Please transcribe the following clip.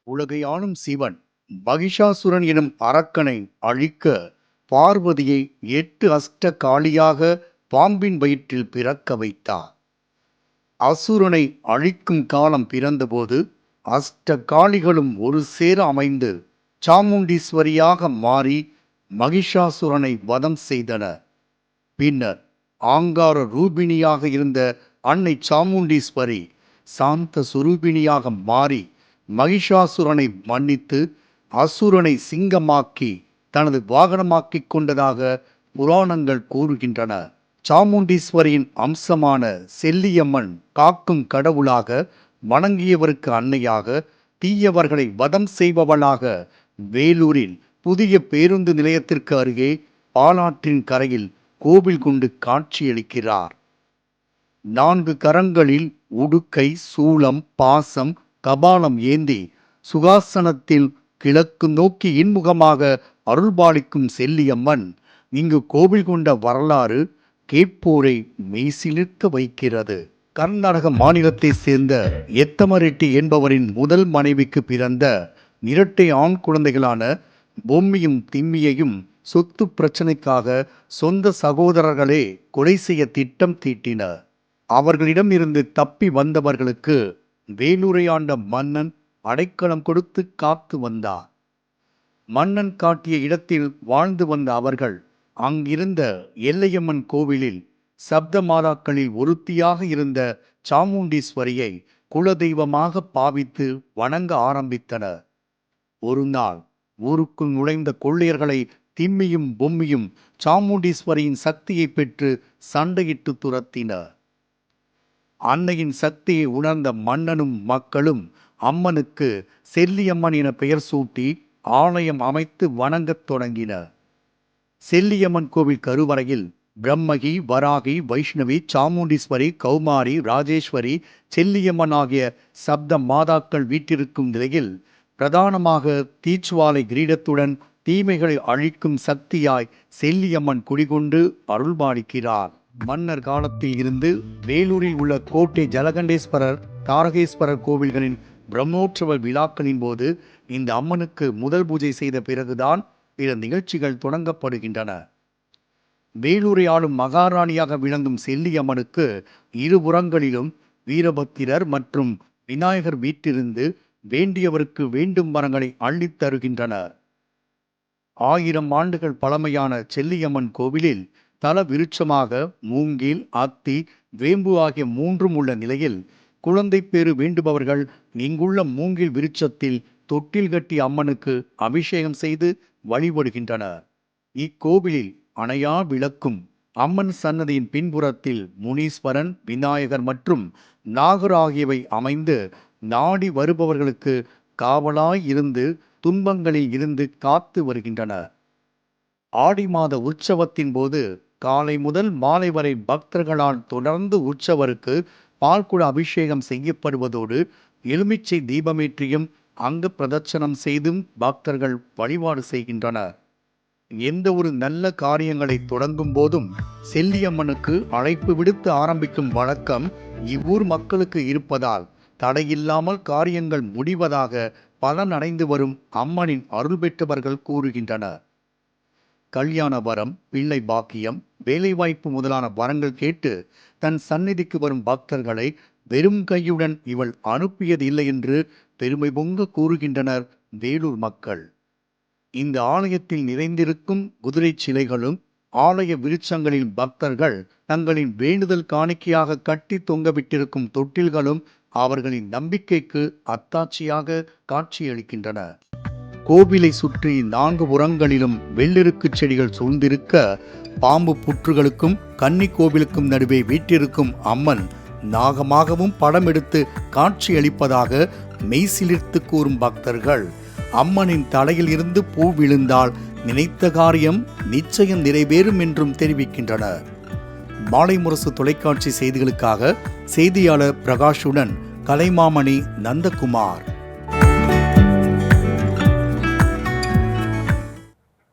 உலகை ஆளும் சிவன் மகிஷாசுரன் எனும் அரக்கனை அழிக்க பார்வதியை 8 அஷ்ட காளியாக பாம்பின் வயிற்றில் பிறக்க வைத்தார். அசுரனை அழிக்கும் காலம் பிறந்தபோது அஷ்ட காளிகளும் ஒரு சேர அமைந்து சாமுண்டீஸ்வரியாக மாறி மகிஷாசுரனை வதம் செய்தனர். பின்னர் ஆங்கார ரூபிணியாக இருந்த அன்னை சாமுண்டீஸ்வரி சாந்த சுரூபிணியாக மாறி மகிஷாசுரனை மன்னித்து அசுரனை சிங்கமாக்கி தனது வாகனமாக்கிக் கொண்டதாக புராணங்கள் கூறுகின்றன. சாமுண்டீஸ்வரியின் அம்சமான செல்லியம்மன் காக்கும் கடவுளாக, வணங்கியவருக்கு அன்னையாக, தீயவர்களை வதம் செய்பவளாக வேலூரில் புதிய பேருந்து நிலையத்திற்கு அருகே பாலாற்றின் கரையில் கோவில் கொண்டு காட்சியளிக்கிறார். 4 கரங்களில் உடுக்கை, சூலம், பாசம், கபாலம் ஏந்தி சுகாசனத்தில் கிழக்கு நோக்கி இன்முகமாக அருள்பாலிக்கும் செல்லியம்மன் இங்கு கோவில் கொண்ட வரலாறு கேட்போரை மெய்சிலிர்க்க வைக்கிறது. கர்நாடக மாநிலத்தை சேர்ந்த எத்தமரெட்டி என்பவரின் முதல் மனைவிக்கு பிறந்த இரட்டை ஆண் குழந்தைகளான பொம்மியும் திம்மியையும் சொத்து பிரச்சனைக்காக சொந்த சகோதரர்களே கொலை செய்ய திட்டம் தீட்டினர். அவர்களிடம் இருந்து தப்பி வந்தவர்களுக்கு வேலூரை ஆண்ட மன்னன் அடைக்கலம் கொடுத்து காத்து வந்தார். மன்னன் காட்டிய இடத்தில் வாழ்ந்து வந்த அவர்கள் அங்கிருந்த எல்லையம்மன் கோவிலில் சப்த மாதாக்களில் ஒருத்தியாக இருந்த சாமுண்டீஸ்வரியை குலதெய்வமாக பாவித்து வணங்க ஆரம்பித்தனர். ஒரு நாள் ஊருக்குள் நுழைந்த கொள்ளையர்களை திம்மியும் பொம்மியும் சாமுண்டீஸ்வரியின் சக்தியை பெற்று சண்டையிட்டு துரத்தினர். அன்னையின் சக்தியை உணர்ந்த மன்னனும் மக்களும் அம்மனுக்கு செல்லியம்மன் என பெயர் சூட்டி ஆலயம் அமைத்து வணங்கத் தொடங்கினர். செல்லியம்மன் கோவில் கருவறையில் பிரம்மகி, வராகி, வைஷ்ணவி, சாமுண்டீஸ்வரி, கௌமாரி, ராஜேஸ்வரி, செல்லியம்மன் ஆகிய சப்த மாதாக்கள் வீற்றிருக்கும் நிலையில் பிரதானமாக தீச்சுவாலை கிரீடத்துடன் தீமைகளை அழிக்கும் சக்தியாய் செல்லியம்மன் குடிகொண்டு அருள்பாலிக்கிறார். மன்னர் காலத்தில் இருந்து வேலூரில் உள்ள கோட்டை ஜலகண்டேஸ்வரர், தாரகேஸ்வரர் கோவில்களின் பிரம்மோற்சவ விழாக்களின் போது இந்த அம்மனுக்கு முதல் பூஜை செய்த பிறகுதான் பிற நிகழ்ச்சிகள் தொடங்கப்படுகின்றன. வேலூரை ஆளும் மகாராணியாக விளங்கும் செல்லியம்மனுக்கு இருபுறங்களிலும் வீரபத்திரர் மற்றும் விநாயகர் வீற்றிருந்து வேண்டியவருக்கு வேண்டும் வரங்களை அள்ளித் தருகின்றனர். 1000 ஆண்டுகள் பழமையான செல்லியம்மன் கோவிலில் தல விருட்சமாக மூங்கில், அத்தி, வேம்பு ஆகிய 3ம் உள்ள நிலையில் குழந்தை பேறு வேண்டுபவர்கள் இங்குள்ள மூங்கில் விருட்சத்தில் தொட்டில் கட்டி அம்மனுக்கு அபிஷேகம் செய்து வழிபடுகின்றனர். இக்கோவிலில் அணையா விளக்கும் அம்மன் சன்னதியின் பின்புறத்தில் முனீஸ்வரன், விநாயகர் மற்றும் நாகர் ஆகியவை அமைந்து நாடி வருபவர்களுக்கு காவலாய் இருந்து துன்பங்களில் இருந்து காத்து வருகின்றன. ஆடி மாத உற்சவத்தின் போது காலை முதல் மாலை வரை பக்தர்களால் தொடர்ந்து உற்சவருக்கு பால்குட அபிஷேகம் செய்யப்படுவதோடு எலுமிச்சை தீபமேற்றியும் அங்க பிரதட்சணம் செய்தும் பக்தர்கள் வழிபாடு செய்கின்றனர். எந்த ஒரு நல்ல காரியங்களை தொடங்கும் போதும் செல்லியம்மனுக்கு அழைப்பு விடுத்து ஆரம்பிக்கும் வழக்கம் இவ்வூர் மக்களுக்கு இருப்பதால் தடையில்லாமல் காரியங்கள் முடிவதாக பலனடைந்து வரும் அம்மனின் அருள் பெற்றவர்கள் கூறுகின்றனர். கல்யாண வரம், பிள்ளை பாக்கியம், வேலைவாய்ப்பு முதலான வரங்கள் கேட்டு தன் சந்நிதிக்கு வரும் பக்தர்களை வெறும் கையுடன் இவள் அனுப்பியது இல்லை என்று பெருமை பொங்க கூறுகின்றனர் வேலூர் மக்கள். இந்த ஆலயத்தில் நிறைந்திருக்கும் குதிரை சிலைகளும் ஆலய விருட்சங்களில் பக்தர்கள் தங்களின் வேண்டுதல் காணிக்கையாக கட்டி தொங்கவிட்டிருக்கும் தொட்டில்களும் அவர்களின் நம்பிக்கைக்கு அத்தாட்சியாக காட்சியளிக்கின்றன. கோவிலை சுற்றி 4 புறங்களிலும் வெள்ளெருக்கு செடிகள் சூழ்ந்திருக்க பாம்பு புற்றுகளுக்கும் கன்னி கோவிலுக்கும் நடுவே வீற்றிருக்கும் அம்மன் நாகமாகவும் படம் எடுத்து காட்சியளிப்பதாக மெய்சிலிர்த்து கூறும் பக்தர்கள் அம்மனின் தலையில் இருந்து பூ விழுந்தால் நினைத்த காரியம் நிச்சயம் நிறைவேறும் என்றும் தெரிவிக்கின்றனர். மாலை முரசு தொலைக்காட்சி செய்திகளுக்காக செய்தியாளர் பிரகாஷுடன் கலைமாமணி நந்தகுமார்.